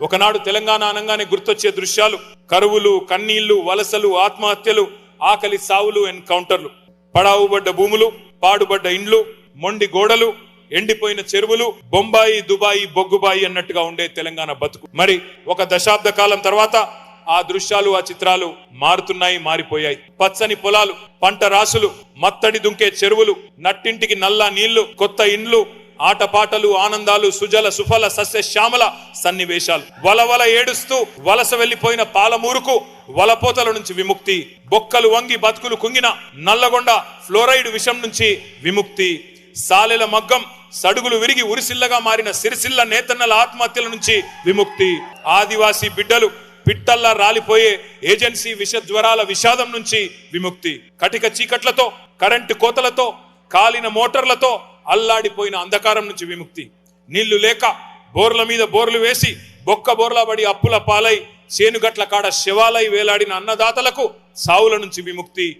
ఒకనాడు తెలంగాణ అనగానే గుర్తొచ్చే దృశ్యాలు కరువులు, కన్నీళ్లు, వలసలు, ఆత్మహత్యలు, ఆకలి సావులు, ఎన్కౌంటర్లు. పడావుబడ్డ భూములు, పాడుబడ్డ ఇండ్లు, మొండి గోడలు, ఎండిపోయిన చెరువులు, బొంబాయి, దుబాయి, బొగ్గుబాయి అన్నట్టుగా ఉండే తెలంగాణ బతుకు. మరి ఒక దశాబ్ద కాలం తర్వాత ఆ దృశ్యాలు, ఆ చిత్రాలు మారుతున్నాయి, మారిపోయాయి. పచ్చని పొలాలు, పంట రాసులు, మత్తడి దుంకే చెరువులు, నట్టింటికి నల్ల నీళ్లు, కొత్త ఇండ్లు, ఆటపాటలు, ఆనందాలు, సుజల సుఫల సస్య శ్యామల సన్నివేశాలు. వలవల ఏడుస్తూ వలస వెళ్లిపోయిన పాలమూరుకు వలపోతల నుంచి విముక్తి. బొక్కలు వంగి బతుకులు కుంగిన నల్లగొండ ఫ్లోరైడ్ విషం నుంచి విముక్తి. సాలెల మగ్గం సడుగులు విరిగి ఉరిసిల్లగా మారిన సిరిసిల్ల నేతన్నల ఆత్మహత్యల నుంచి విముక్తి. ఆదివాసీ బిడ్డలు పిట్టల్లా రాలిపోయే ఏజెన్సీ విష జ్వరాల విషాదం నుంచి విముక్తి. కటిక చీకట్లతో, కరెంటు కోతలతో, కాలిన మోటార్లతో అల్లాడిపోయిన అంధకారం నుంచి విముక్తి. నీళ్లు లేక బోర్ల మీద బోర్లు వేసి బొక్క బోర్ల పడి అప్పుల పాలై చేనుగట్ల కాడ శవాలై వేలాడిన అన్నదాతలకు సావుల నుంచి విముక్తి.